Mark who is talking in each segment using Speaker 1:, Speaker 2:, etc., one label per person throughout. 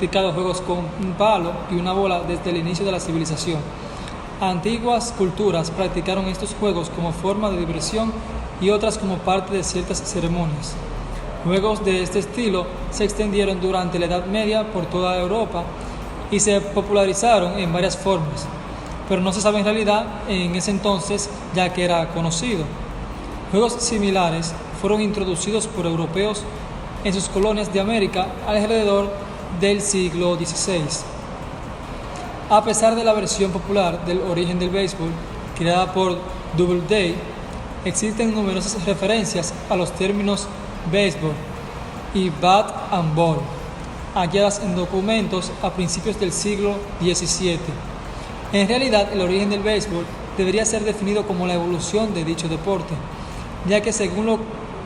Speaker 1: practicado juegos con un palo y una bola desde el inicio de la civilización. Antiguas culturas practicaron estos juegos como forma de diversión y otras como parte de ciertas ceremonias. Juegos de este estilo se extendieron durante la Edad Media por toda Europa y se popularizaron en varias formas, pero no se sabe en realidad en ese entonces, ya que era conocido. Juegos similares fueron introducidos por europeos en sus colonias de América alrededor del siglo XVI. A pesar de la versión popular del origen del béisbol, creada por Doubleday, existen numerosas referencias a los términos béisbol y bat and ball, halladas en documentos a principios del siglo XVII. En realidad, el origen del béisbol debería ser definido como la evolución de dicho deporte, ya que según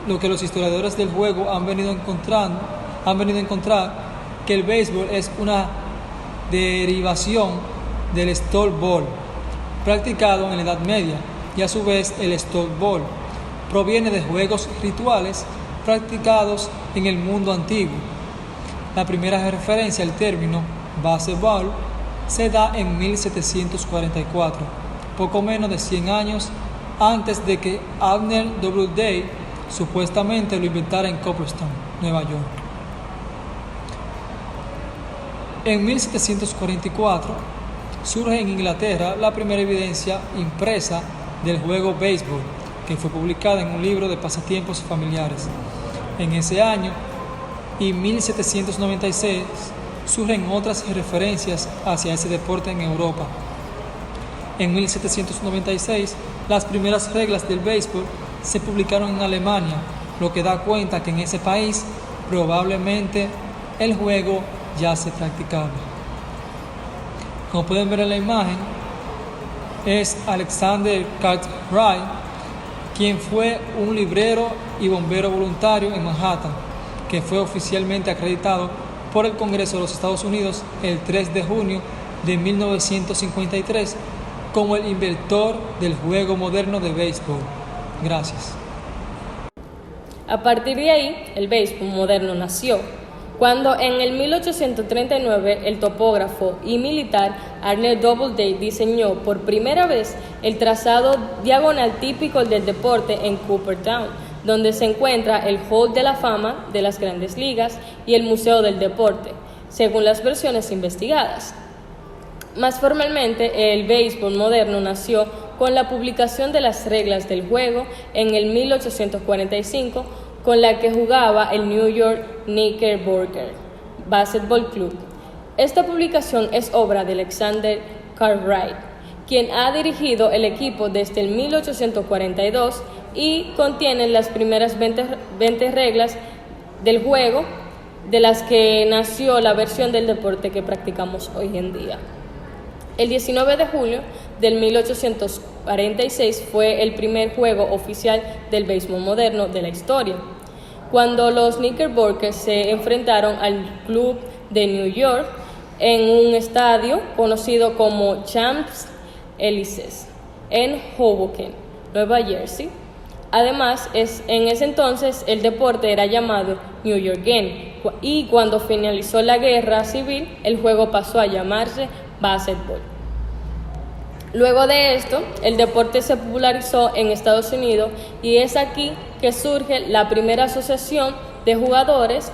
Speaker 1: lo que los historiadores del juego han venido a encontrar que el béisbol es una derivación del stórball practicado en la Edad Media, y a su vez el stórball proviene de juegos rituales practicados en el mundo antiguo. La primera referencia al término baseball se da en 1744, poco menos de 100 años antes de que Abner Doubleday supuestamente lo inventara en Cooperstown, Nueva York. En 1744 surge en Inglaterra la primera evidencia impresa del juego béisbol, que fue publicada en un libro de pasatiempos familiares. En ese año, y 1796, surgen otras referencias hacia ese deporte en Europa. En 1796, las primeras reglas del béisbol se publicaron en Alemania, lo que da cuenta que en ese país probablemente el juego ya se practicaba. Como pueden ver en la imagen, es Alexander Cartwright, quien fue un librero y bombero voluntario en Manhattan, que fue oficialmente acreditado por el Congreso de los Estados Unidos el 3 de junio de 1953 como el inventor del juego moderno de béisbol. Gracias.
Speaker 2: A partir de ahí, el béisbol moderno nació, cuando en el 1839 el topógrafo y militar Arnold Doubleday diseñó por primera vez el trazado diagonal típico del deporte en Cooperstown, donde se encuentra el Hall de la Fama de las Grandes Ligas y el Museo del Deporte, según las versiones investigadas. Más formalmente, el béisbol moderno nació con la publicación de las reglas del juego en el 1845, con la que jugaba el New York Knickerbocker Basketball Club. Esta publicación es obra de Alexander Cartwright, quien ha dirigido el equipo desde el 1842 y contiene las primeras 20 reglas del juego, de las que nació la versión del deporte que practicamos hoy en día. El 19 de julio del 1846 fue el primer juego oficial del béisbol moderno de la historia, cuando los Knickerbockers se enfrentaron al club de New York en un estadio conocido como Champs-Élysées en Hoboken, Nueva Jersey. Además, en ese entonces el deporte era llamado New York Game, y cuando finalizó la guerra civil, el juego pasó a llamarse básquetbol. Luego de esto, el deporte se popularizó en Estados Unidos y es aquí que surge la primera asociación de jugadores,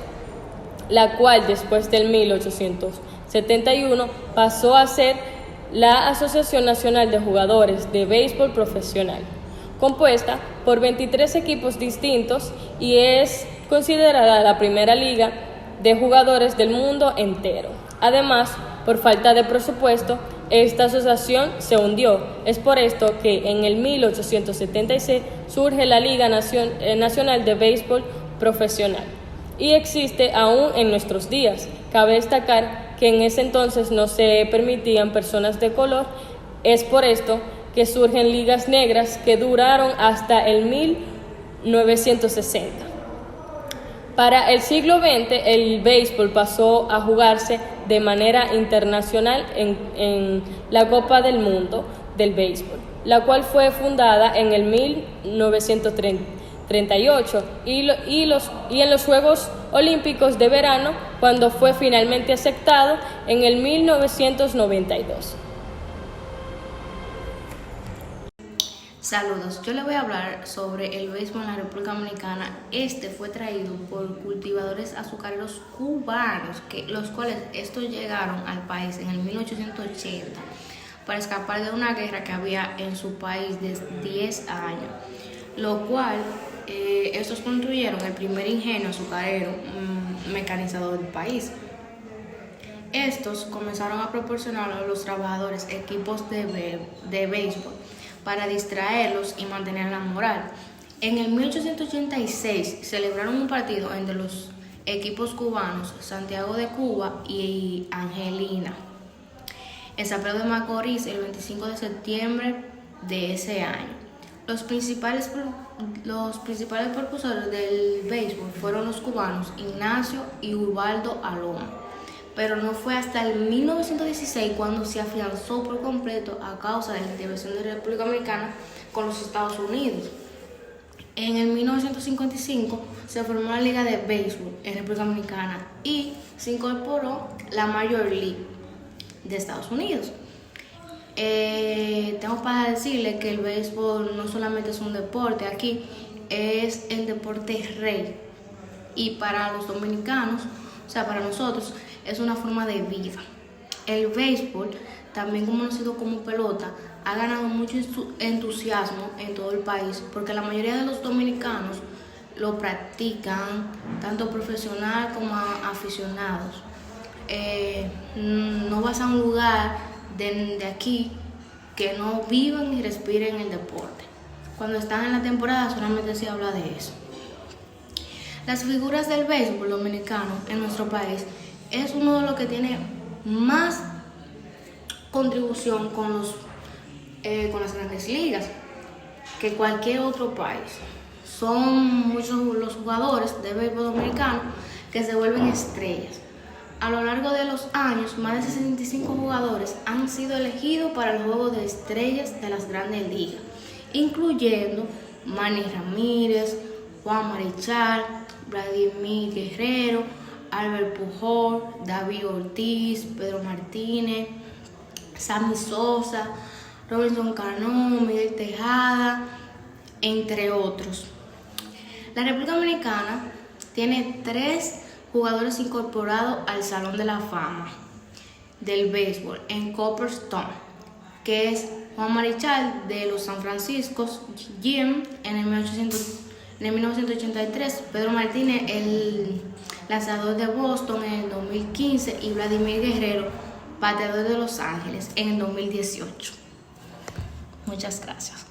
Speaker 2: la cual después del 1871 pasó a ser la Asociación Nacional de Jugadores de Béisbol Profesional, compuesta por 23 equipos distintos y es considerada la primera liga de jugadores del mundo entero. Además, por falta de presupuesto, esta asociación se hundió. Es por esto que en el 1876 surge la Liga Nacional de Béisbol Profesional y existe aún en nuestros días. Cabe destacar que en ese entonces no se permitían personas de color. Es por esto que surgen ligas negras que duraron hasta el 1960. Para el siglo XX, el béisbol pasó a jugarse de manera internacional en la Copa del Mundo del Béisbol, la cual fue fundada en el 1930 1938 y en los Juegos Olímpicos de Verano, cuando fue finalmente aceptado en el 1992.
Speaker 3: Saludos, yo le voy a hablar sobre el béisbol en la República Dominicana. Este fue traído por cultivadores azucareros cubanos, los cuales estos llegaron al país en el 1880 para escapar de una guerra que había en su país de 10 años, lo cual estos construyeron el primer ingenio azucarero mecanizado del país. Estos comenzaron a proporcionar a los trabajadores equipos de béisbol para distraerlos y mantener la moral. En el 1886 celebraron un partido entre los equipos cubanos Santiago de Cuba y Angelina en San Pedro de Macorís el 25 de septiembre de ese año. Los principales propulsores del béisbol fueron los cubanos Ignacio y Ubaldo Aloma, pero no fue hasta el 1916 cuando se afianzó por completo a causa de la intervención de la República Dominicana con los Estados Unidos. En el 1955 se formó la Liga de Béisbol en República Dominicana y se incorporó la Major League de Estados Unidos. Tengo para decirle que el béisbol no solamente es un deporte, aquí es el deporte rey, y para los dominicanos, o sea, para nosotros, es una forma de vida. El béisbol, también conocido como pelota, ha ganado mucho entusiasmo en todo el país porque la mayoría de los dominicanos lo practican, tanto profesional como aficionados. No vas a un lugar de aquí que no vivan y respiren el deporte. Cuando están en la temporada solamente se habla de eso. Las figuras del béisbol dominicano en nuestro país es uno de los que tiene más contribución con las grandes ligas que cualquier otro país. Son muchos los jugadores de béisbol dominicano que se vuelven estrellas. A lo largo de los años, más de 65 jugadores han sido elegidos para el juego de estrellas de las grandes ligas, incluyendo Manny Ramírez, Juan Marichal, Vladimir Guerrero, Albert Pujol, David Ortiz, Pedro Martínez, Sammy Sosa, Robinson Cano, Miguel Tejada, entre otros. La República Dominicana tiene 3 jugadores incorporados al Salón de la Fama del béisbol en Cooperstown, que es Juan Marichal de los San Francisco Giants en el 1983, Pedro Martínez, el lanzador de Boston, en el 2015, y Vladimir Guerrero, bateador de Los Ángeles, en el 2018. Muchas gracias.